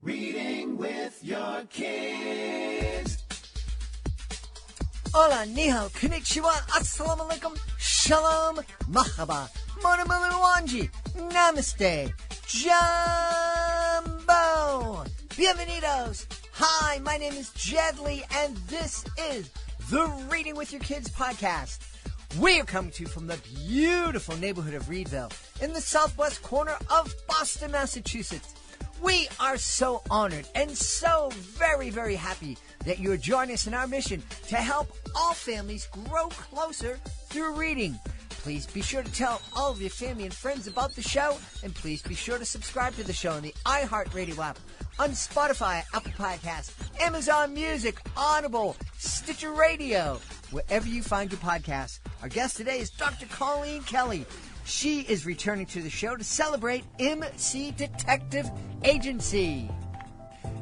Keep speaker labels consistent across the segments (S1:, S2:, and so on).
S1: Reading with your kids.
S2: Hola, ni hao, konnichiwa, assalamu alaikum, shalom, mahaba, monomaluanji, namaste, jumbo, bienvenidos. Hi, my name is Jedley, and this is the Reading with Your Kids podcast. We are coming to you from the beautiful neighborhood of Reedville in the southwest corner of Boston, Massachusetts. We are so honored and so very, very happy that you're joining us in our mission to help all families grow closer through reading. Please be sure to tell all of your family and friends about the show, and please be sure to subscribe to the show on the iHeartRadio app, on Spotify, Apple Podcasts, Amazon Music, Audible, Stitcher Radio, wherever you find your podcasts. Our guest today is Dr. Colleen Kelley. She is returning to the show to celebrate MC Detective Agency.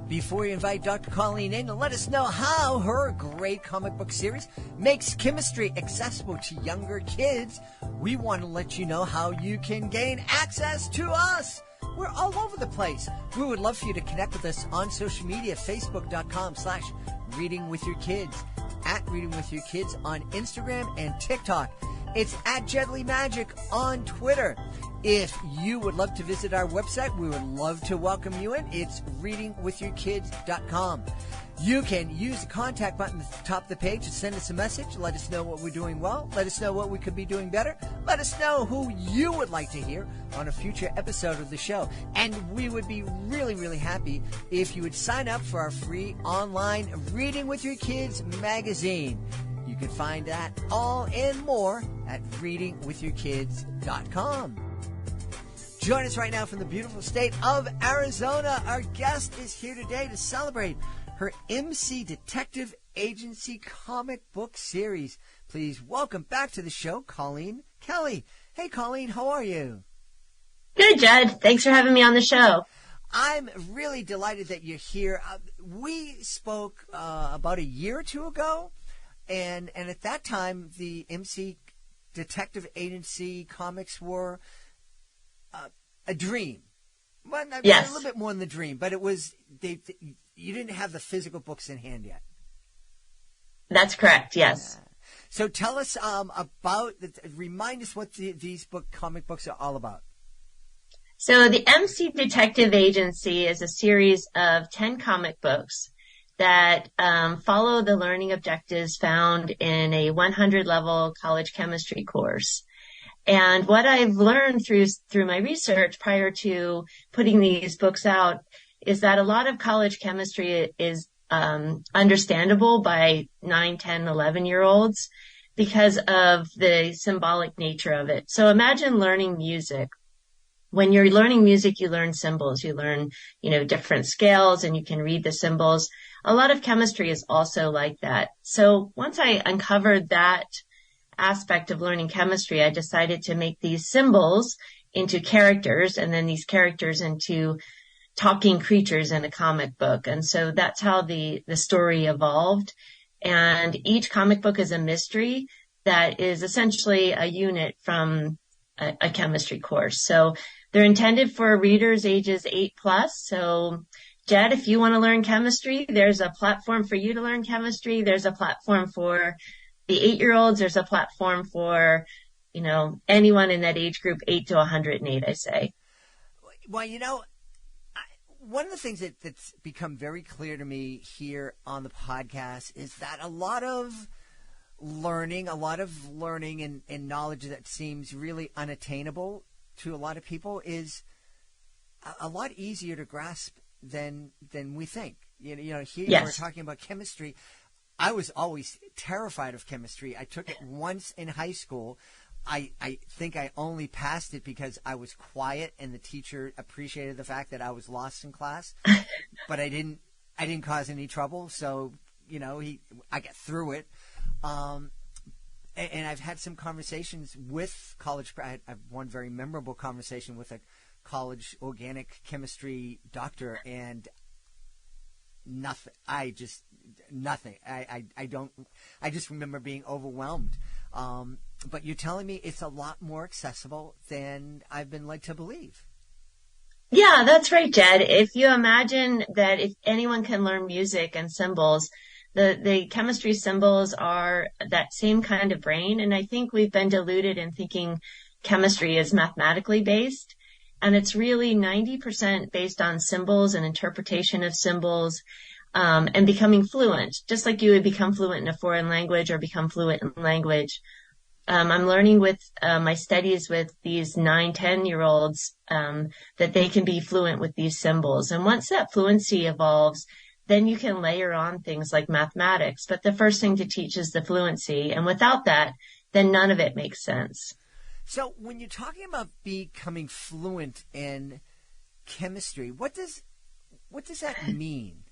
S2: Before we invite Dr. Colleen in to let us know how her great comic book series makes chemistry accessible to younger kids, we want to let you know how you can gain access to us. We're all over the place. We would love for you to connect with us on social media, facebook.com/readingwithyourkids, at Reading With Your Kids on Instagram and TikTok. It's at Jedley Magic on Twitter. If you would love to visit our website, we would love to welcome you in. It's readingwithyourkids.com. You can use the contact button at the top of the page to send us a message. Let us know what we're doing well. Let us know what we could be doing better. Let us know who you would like to hear on a future episode of the show. And we would be really, really happy if you would sign up for our free online Reading With Your Kids magazine. You can find that all and more at readingwithyourkids.com. Join us right now from the beautiful state of Arizona. Our guest is here today to celebrate her MC Detective Agency comic book series. Please welcome back to the show, Colleen Kelley. Hey, Colleen, how are you?
S3: Good, Jed. Thanks for having me on the show.
S2: I'm really delighted that you're here. We spoke about a year or two ago, and at that time, the MC Detective Agency comics were a dream. Well,
S3: yes.
S2: A little bit more than the dream, but it was you didn't have the physical books in hand yet.
S3: That's correct, yes.
S2: So tell us remind us what these comic books are all about.
S3: So the MC Detective Agency is a series of 10 comic books that follow the learning objectives found in a 100-level college chemistry course. And what I've learned through my research prior to putting these books out is that a lot of college chemistry is understandable by 9, 10, 11-year-olds because of the symbolic nature of it. So imagine learning music. When you're learning music, you learn symbols. You learn, different scales, and you can read the symbols. A lot of chemistry is also like that. So once I uncovered that aspect of learning chemistry, I decided to make these symbols into characters, and then these characters into talking creatures in a comic book. And so that's how the story evolved. And each comic book is a mystery that is essentially a unit from a chemistry course. So they're intended for readers ages 8+. So Jed, if you want to learn chemistry, there's a platform for you to learn chemistry. There's a platform for the 8-year-olds. There's a platform for, anyone in that age group, 8 to 108, I say.
S2: Well, one of the things that's become very clear to me here on the podcast is that a lot of learning and knowledge that seems really unattainable to a lot of people is a lot easier to grasp than we think. Here
S3: Yes.
S2: We're talking about chemistry. I was always terrified of chemistry. I took it once in high school. I think I only passed it because I was quiet and the teacher appreciated the fact that I was lost in class, but I didn't cause any trouble. So, I got through it. And I've had some conversations with college. I've one very memorable conversation with a college organic chemistry doctor, and nothing. Nothing. I just remember being overwhelmed. But you're telling me it's a lot more accessible than I've been led to believe.
S3: Yeah, that's right, Jed. If you imagine that if anyone can learn music and symbols, the chemistry symbols are that same kind of brain. And I think we've been deluded in thinking chemistry is mathematically based. And it's really 90% based on symbols and interpretation of symbols, and becoming fluent, just like you would become fluent in a foreign language or become fluent in language. I'm learning with my studies with these 9, 10-year-olds that they can be fluent with these symbols. And once that fluency evolves, then you can layer on things like mathematics. But the first thing to teach is the fluency. And without that, then none of it makes sense.
S2: So when you're talking about becoming fluent in chemistry, what does that mean?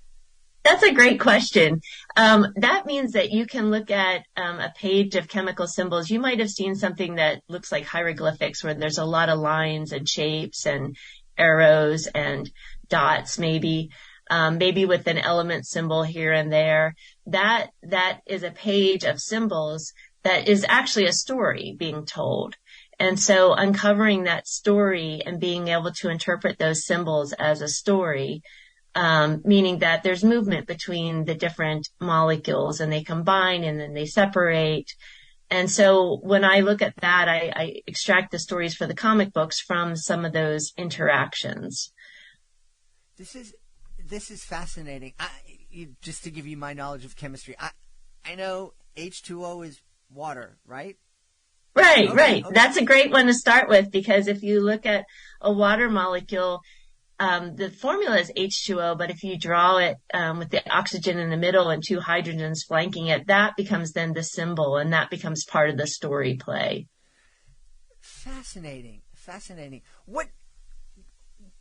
S3: That's a great question. That means that you can look at a page of chemical symbols. You might have seen something that looks like hieroglyphics where there's a lot of lines and shapes and arrows and dots, maybe with an element symbol here and there. That is a page of symbols that is actually a story being told. And so uncovering that story and being able to interpret those symbols as a story, meaning that there's movement between the different molecules and they combine and then they separate. And so when I look at that, I extract the stories for the comic books from some of those interactions.
S2: This is fascinating. Just to give you my knowledge of chemistry, I know H2O is water, right?
S3: Right,
S2: okay,
S3: right.
S2: Okay.
S3: That's a great one to start with because if you look at a water molecule, the formula is H2O, but if you draw it with the oxygen in the middle and 2 hydrogens flanking it, that becomes then the symbol, and that becomes part of the story play.
S2: Fascinating. What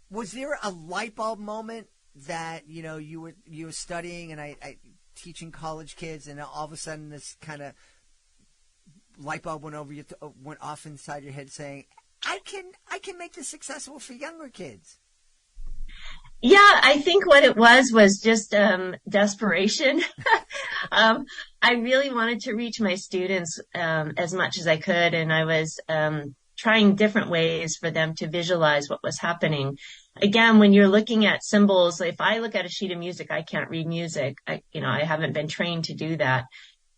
S2: was there a light bulb moment that you were studying and I teaching college kids, and all of a sudden this kind of light bulb went off inside your head, saying, "I can make this successful for younger kids."
S3: Yeah, I think what it was just desperation. I really wanted to reach my students as much as I could, and I was trying different ways for them to visualize what was happening. Again, when you're looking at symbols, if I look at a sheet of music, I can't read music. I haven't been trained to do that.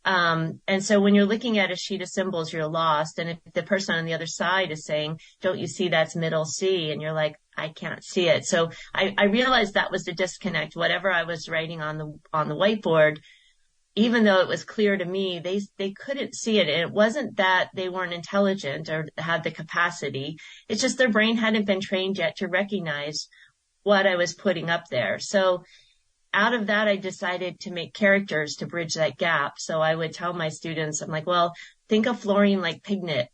S3: And so when you're looking at a sheet of symbols, you're lost. And if the person on the other side is saying, "Don't you see that's middle C?" And you're like, "I can't see it." So I realized that was the disconnect. Whatever I was writing on the whiteboard, even though it was clear to me, they couldn't see it. And it wasn't that they weren't intelligent or had the capacity. It's just their brain hadn't been trained yet to recognize what I was putting up there. So out of that, I decided to make characters to bridge that gap. So I would tell my students, I'm like, well, think of Florine like Piglet,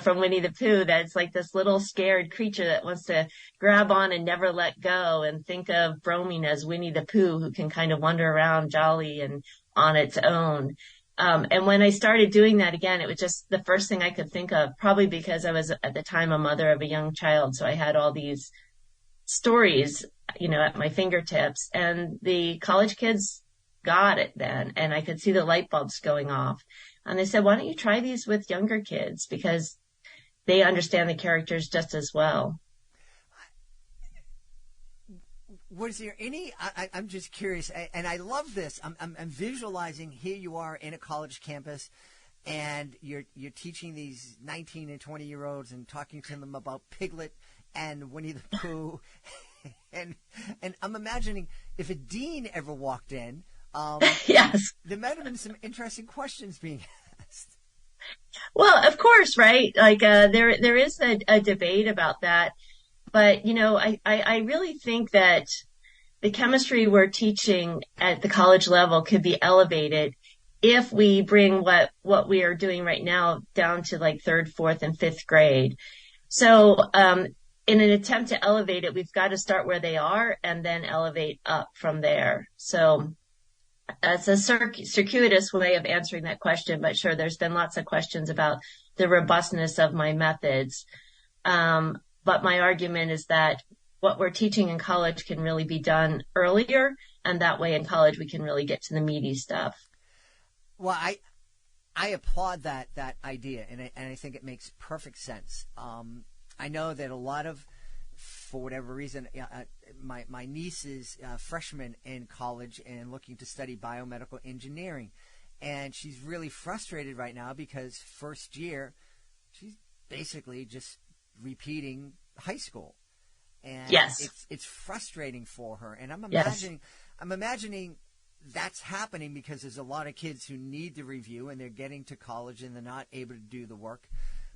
S3: from Winnie the Pooh. That's like this little scared creature that wants to grab on and never let go. And think of Bromine as Winnie the Pooh, who can kind of wander around jolly and on its own. And when I started doing that again, it was just the first thing I could think of, probably because I was at the time a mother of a young child. So I had all these stories, at my fingertips, and the college kids got it then. And I could see the light bulbs going off. And they said, "Why don't you try these with younger kids? Because they understand the characters just as well."
S2: Was there any? I'm just curious, and I love this. I'm visualizing here you are in a college campus, and you're teaching these 19 and 20-year-olds and talking to them about Piglet and Winnie the Pooh, and I'm imagining if a dean ever walked in,
S3: yes,
S2: there might have been some interesting questions being asked.
S3: Well, of course, right? Like there is a debate about that. But, I really think that the chemistry we're teaching at the college level could be elevated if we bring what we are doing right now down to like 3rd, 4th, and 5th grade. So, in an attempt to elevate it, we've got to start where they are and then elevate up from there. So it's a circuitous way of answering that question, but sure, there's been lots of questions about the robustness of my methods. But my argument is that what we're teaching in college can really be done earlier, and that way in college we can really get to the meaty stuff.
S2: Well, I applaud that idea, and I think it makes perfect sense. I know that a lot of, for whatever reason, my niece is a freshman in college and looking to study biomedical engineering. And she's really frustrated right now because first year, she's basically just repeating high school. And
S3: Yes.
S2: it's frustrating for her. And I'm
S3: Yes.
S2: imagining that's happening because there's a lot of kids who need the review and they're getting to college and they're not able to do the work.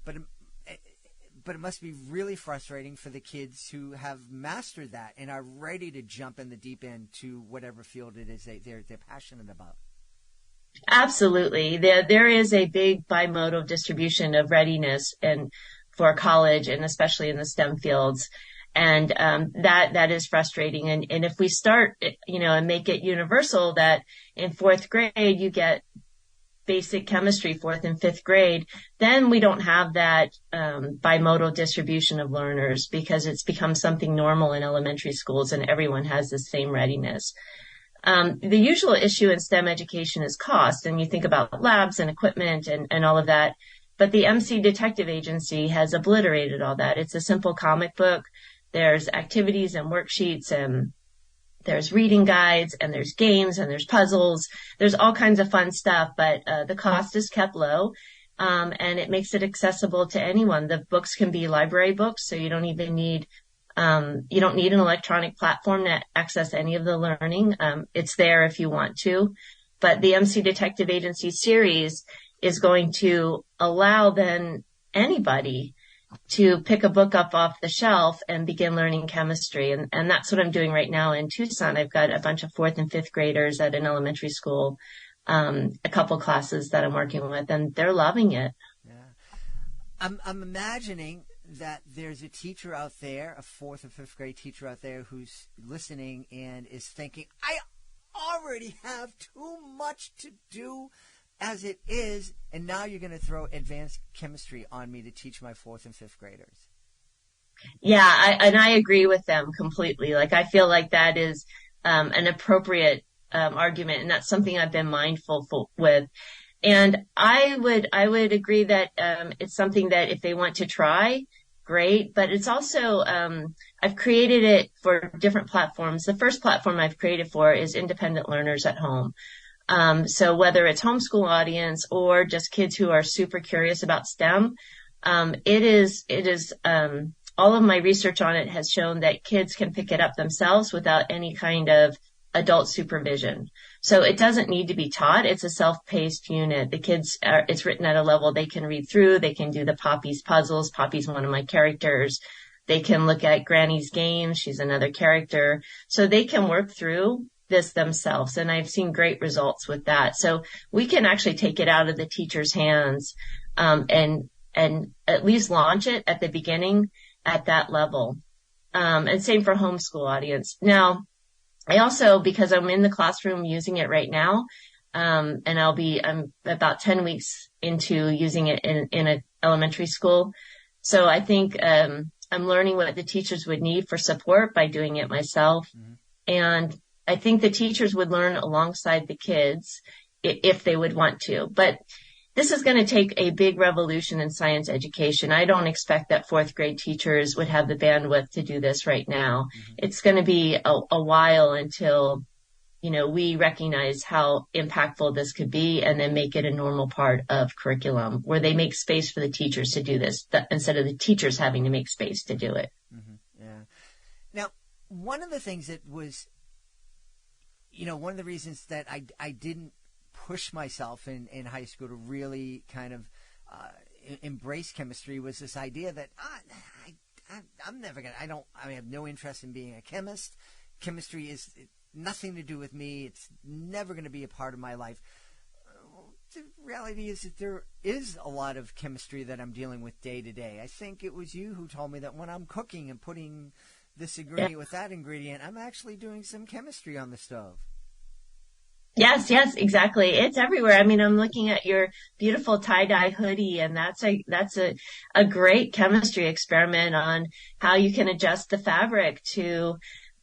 S2: But it must be really frustrating for the kids who have mastered that and are ready to jump in the deep end to whatever field it is they're passionate about.
S3: Absolutely. There is a big bimodal distribution of readiness and for college, and especially in the STEM fields. And that is frustrating. And if we start, and make it universal that in fourth grade you get basic chemistry, fourth and fifth grade, then we don't have that bimodal distribution of learners because it's become something normal in elementary schools and everyone has the same readiness. The usual issue in STEM education is cost, and you think about labs and equipment and all of that. But the MC Detective Agency has obliterated all that. It's a simple comic book. There's activities and worksheets, and there's reading guides, and there's games, and there's puzzles. There's all kinds of fun stuff, but the cost is kept low, and it makes it accessible to anyone. The books can be library books, so you don't even need an electronic platform to access any of the learning. It's there if you want to. But the MC Detective Agency series is going to allow then anybody to pick a book up off the shelf and begin learning chemistry. And that's what I'm doing right now in Tucson. I've got a bunch of fourth and fifth graders at an elementary school, a couple classes that I'm working with, and they're loving it.
S2: Yeah. I'm imagining that there's a teacher out there, a fourth or fifth grade teacher out there who's listening and is thinking, I already have too much to do as it is, and now you're going to throw advanced chemistry on me to teach my fourth and fifth graders.
S3: Yeah, I agree with them completely. Like, I feel like that is an appropriate argument, and that's something I've been mindful with. And I would agree that it's something that if they want to try, great. But it's also I've created it for different platforms. The first platform I've created for is independent learners at home. So whether it's homeschool audience or just kids who are super curious about STEM, it is all of my research on it has shown that kids can pick it up themselves without any kind of adult supervision. So it doesn't need to be taught. It's a self-paced unit. The kids it's written at a level they can read through. They can do the Poppi's puzzles. Poppi's one of my characters. They can look at Granny's games. She's another character. So they can work through this themselves. And I've seen great results with that. So we can actually take it out of the teacher's hands, and at least launch it at the beginning at that level. And same for homeschool audience. Now, I also, because I'm in the classroom using it right now, and I'm about 10 weeks into using it in an elementary school. So I think, I'm learning what the teachers would need for support by doing it myself. Mm-hmm. And I think the teachers would learn alongside the kids if they would want to. But this is going to take a big revolution in science education. I don't expect that fourth grade teachers would have the bandwidth to do this right now. Mm-hmm. It's going to be a while until, we recognize how impactful this could be and then make it a normal part of curriculum where they make space for the teachers to do this instead of the teachers having to make space to do it.
S2: Mm-hmm. Yeah. Now, one of the things that was, one of the reasons that I didn't push myself in high school to really kind of embrace chemistry was this idea that I'm never going to, I have no interest in being a chemist. Chemistry is nothing to do with me. It's never going to be a part of my life. The reality is that there is a lot of chemistry that I'm dealing with day to day. I think it was you who told me that when I'm cooking and putting this ingredient with that ingredient, I'm actually doing some chemistry on the stove.
S3: Yes, exactly. It's everywhere. I mean, I'm looking at your beautiful tie-dye hoodie, and that's a great chemistry experiment on how you can adjust the fabric to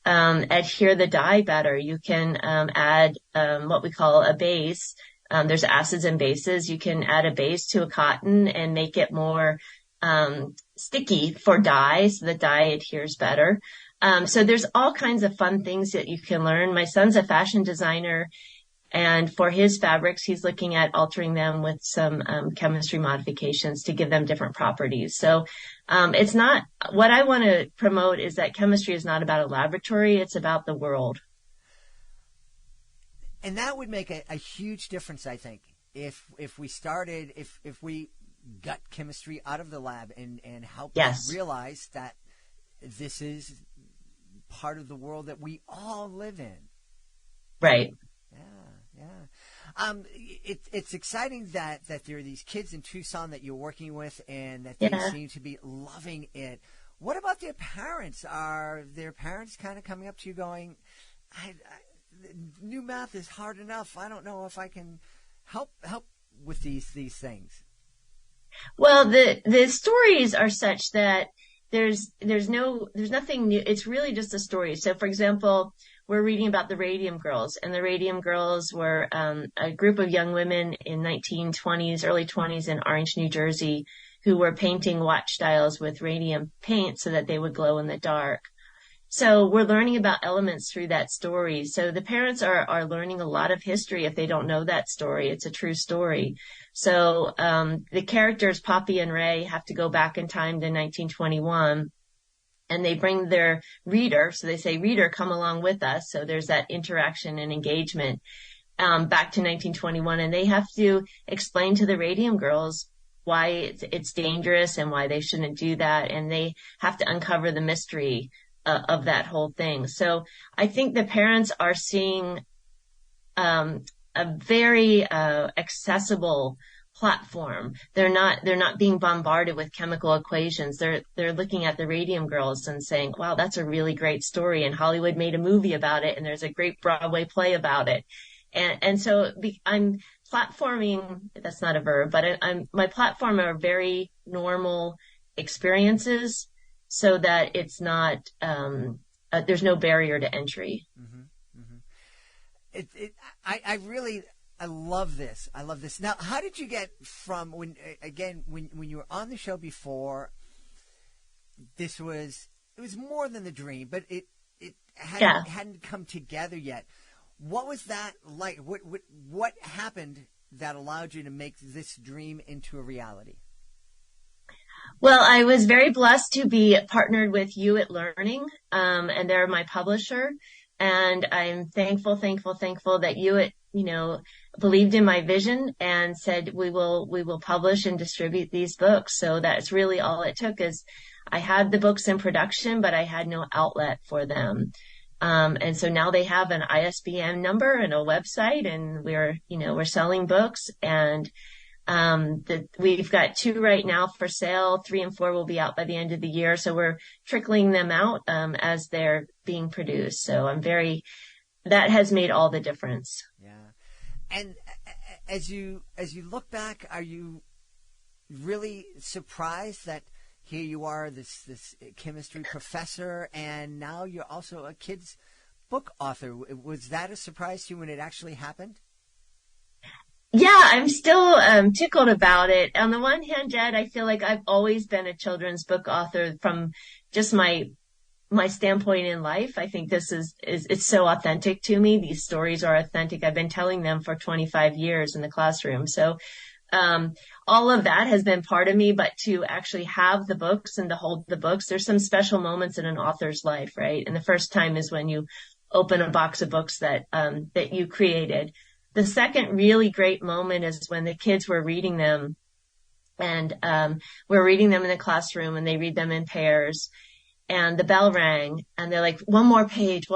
S3: adhere the dye better. You can add what we call a base. There's acids and bases. You can add a base to a cotton and make it more sticky for dye, so the dye adheres better. So there's all kinds of fun things that you can learn. My son's a fashion designer, and for his fabrics, he's looking at altering them with some chemistry modifications to give them different properties. So it's not, what I want to promote is that chemistry is not about a laboratory, it's about the world.
S2: And that would make a huge difference, I think, if we got chemistry out of the lab and helped us realize that this is part of the world that we all live in.
S3: Right.
S2: Yeah. It's exciting that there are these kids in Tucson that you're working with and that they seem to be loving it. What about their parents? Are their parents kind of coming up to you going, new math is hard enough. I don't know if I can help with these things.
S3: Well, the stories are such that there's nothing new. It's really just a story. So, for example, we're reading about the Radium Girls, and the Radium Girls were a group of young women in 1920s, early 20s in Orange, New Jersey, who were painting watch dials with radium paint so that they would glow in the dark. So we're learning about elements through that story. So the parents are learning a lot of history if they don't know that story. It's a true story. So the characters, Poppi and Ray, have to go back in time to 1921, and they bring their reader. So they say, reader, come along with us. So there's that interaction and engagement back to 1921. And they have to explain to the Radium Girls why it's dangerous and why they shouldn't do that. And they have to uncover the mystery of that whole thing. So I think the parents are seeing a very accessible platform. They're not being bombarded with chemical equations. They're looking at the Radium Girls and saying, wow, that's a really great story, and Hollywood made a movie about it, and there's a great Broadway play about it. And so I'm platforming, that's not a verb, but my platform are very normal experiences, so that it's not, there's no barrier to entry.
S2: Mm-hmm. Mm-hmm. I love this. I love this. Now, how did you get from when you were on the show before, it was more than the dream, but it hadn't come together yet. What was that like? What happened that allowed you to make this dream into a reality?
S3: Well, I was very blessed to be partnered with You at Learning, and they're my publisher. And I'm thankful that You at, believed in my vision and said, we will publish and distribute these books. So that's really all it took. Is I had the books in production, but I had no outlet for them. And so now they have an ISBN number and a website, and we're selling books, and we've got 2 right now for sale. 3 and 4 will be out by the end of the year. So we're trickling them out, as they're being produced. So that has made all the difference.
S2: Yeah. And as you look back, are you really surprised that here you are, this chemistry professor, and now you're also a kid's book author? Was that a surprise to you when it actually happened?
S3: Yeah, I'm still tickled about it. On the one hand, Jed, I feel like I've always been a children's book author from just my standpoint in life. I think this it's so authentic to me. These stories are authentic. I've been telling them for 25 years in the classroom. So all of that has been part of me, but to actually have the books and to hold the books, there's some special moments in an author's life, right? And the first time is when you open a box of books that you created. The second really great moment is when the kids were reading them, and we're reading them in the classroom, and they read them in pairs, and the bell rang, and they're like, one more page,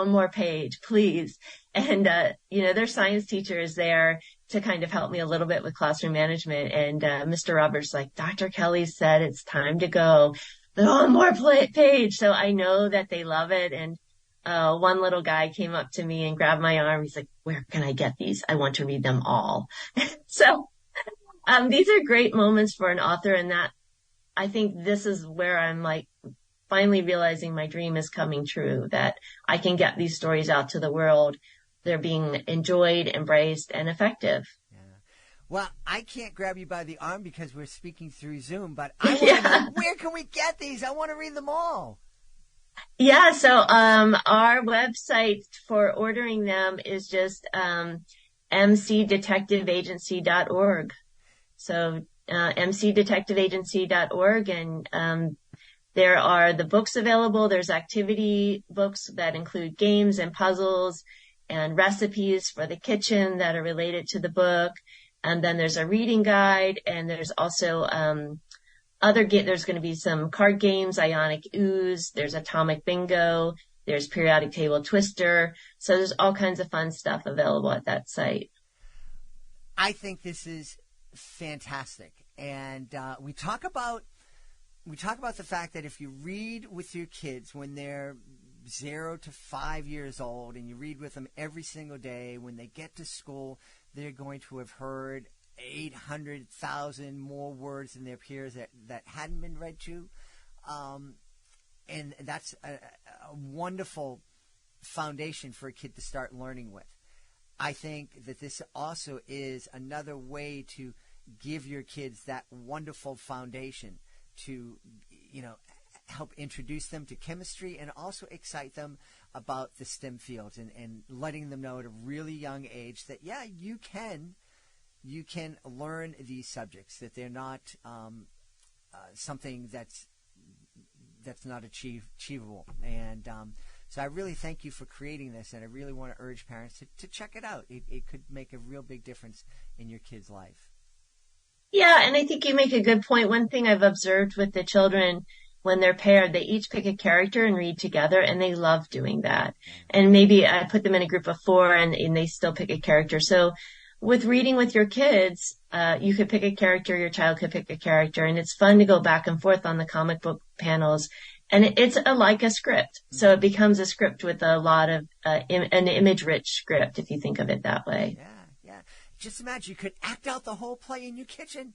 S3: please. And, their science teacher is there to kind of help me a little bit with classroom management. And Mr. Roberts like, Dr. Kelley said it's time to go. One more page. So I know that they love it. And one little guy came up to me and grabbed my arm. He's like, where can I get these? I want to read them all. So these are great moments for an author. And that, I think this is where I'm like finally realizing my dream is coming true, that I can get these stories out to the world. They're being enjoyed, embraced, and effective.
S2: Yeah. Well, I can't grab you by the arm because we're speaking through Zoom, but I want to know, where can we get these? I want to read them all.
S3: Yeah, so our website for ordering them is just mcdetectiveagency.org. So mcdetectiveagency.org, and there are the books available. There's activity books that include games and puzzles and recipes for the kitchen that are related to the book. And then there's a reading guide, and there's also there's going to be some card games, Ionic Ooze, there's Atomic Bingo, there's Periodic Table Twister. So there's all kinds of fun stuff available at that site.
S2: I think this is fantastic. And we talk about the fact that if you read with your kids when they're 0 to 5 years old, and you read with them every single day, when they get to school, they're going to have heard 800,000 more words than their peers that hadn't been read to. And that's a wonderful foundation for a kid to start learning with. I think that this also is another way to give your kids that wonderful foundation to, help introduce them to chemistry and also excite them about the STEM fields and letting them know at a really young age that, yeah, you can learn these subjects, that they're not something that's not achievable. And so I really thank you for creating this, and I really want to urge parents to check it out. It could make a real big difference in your kid's life.
S3: Yeah, and I think you make a good point. One thing I've observed with the children, when they're paired, they each pick a character and read together, and they love doing that. And maybe I put them in a group of 4 and they still pick a character. So with reading with your kids, you could pick a character, your child could pick a character, and it's fun to go back and forth on the comic book panels. And it's like a script. So it becomes a script with a lot of an image-rich script, if you think of it that way.
S2: Yeah. Just imagine you could act out the whole play in your kitchen.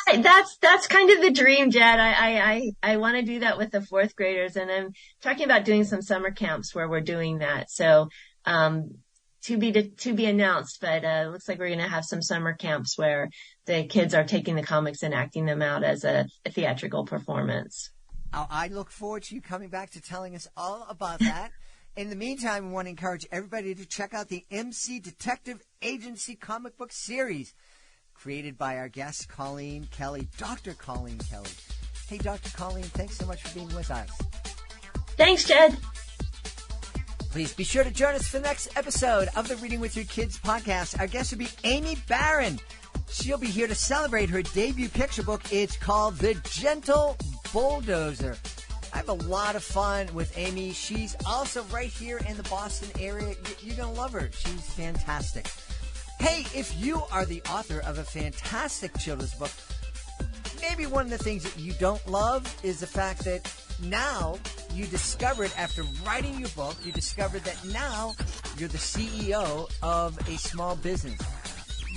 S3: That's kind of the dream, Jed. I want to do that with the 4th graders, and I'm talking about doing some summer camps where we're doing that. So, to be announced, but it looks like we're going to have some summer camps where the kids are taking the comics and acting them out as a theatrical performance.
S2: I look forward to you coming back to telling us all about that. In the meantime, we want to encourage everybody to check out the MC Detective Agency comic book series created by our guest, Colleen Kelley, Dr. Colleen Kelley. Hey, Dr. Colleen, thanks so much for being with us.
S3: Thanks, Jed.
S2: Please be sure to join us for the next episode of the Reading with Your Kids podcast. Our guest will be Amy Barron. She'll be here to celebrate her debut picture book. It's called The Gentle Bulldozer. I have a lot of fun with Amy. She's also right here in the Boston area. You're going to love her. She's fantastic. Hey, if you are the author of a fantastic children's book, maybe one of the things that you don't love is the fact that now you discovered, after writing your book, you discovered that now you're the CEO of a small business.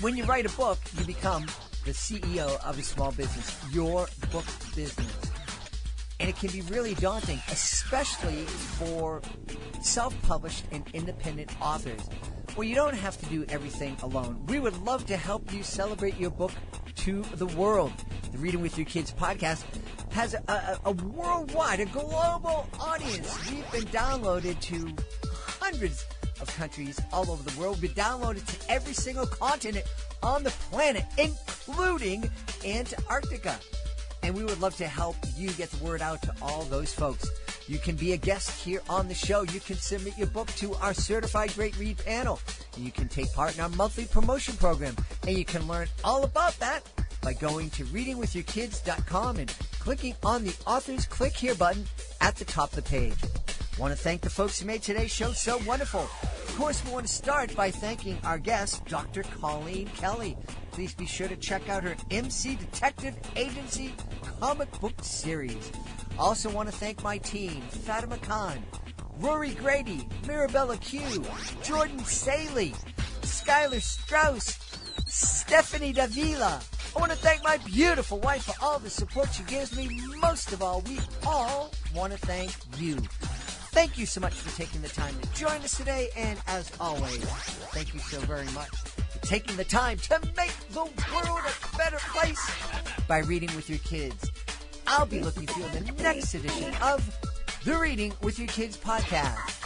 S2: When you write a book, you become the CEO of a small business, your book business. And it can be really daunting, especially for self-published and independent authors. Well, you don't have to do everything alone. We would love to help you celebrate your book to the world. The Reading with Your Kids podcast has a worldwide, a global audience. We've been downloaded to hundreds of countries all over the world. We've been downloaded to every single continent on the planet, including Antarctica. And we would love to help you get the word out to all those folks. You can be a guest here on the show. You can submit your book to our Certified Great Read panel. You can take part in our monthly promotion program. And you can learn all about that by going to readingwithyourkids.com and clicking on the Authors Click Here button at the top of the page. I want to thank the folks who made today's show so wonderful. Of course, we want to start by thanking our guest, Dr. Colleen Kelley. Please be sure to check out her MC Detective Agency comic book series. Also want to thank my team, Fatima Khan, Rory Grady, Mirabella Q, Jordan Saley, Skylar Strauss, Stephanie Davila. I want to thank my beautiful wife for all the support she gives me. Most of all, we all want to thank you. Thank you so much for taking the time to join us today, and as always, thank you so very much for taking the time to make the world a better place by reading with your kids. I'll be looking for you in the next edition of the Reading with Your Kids podcast.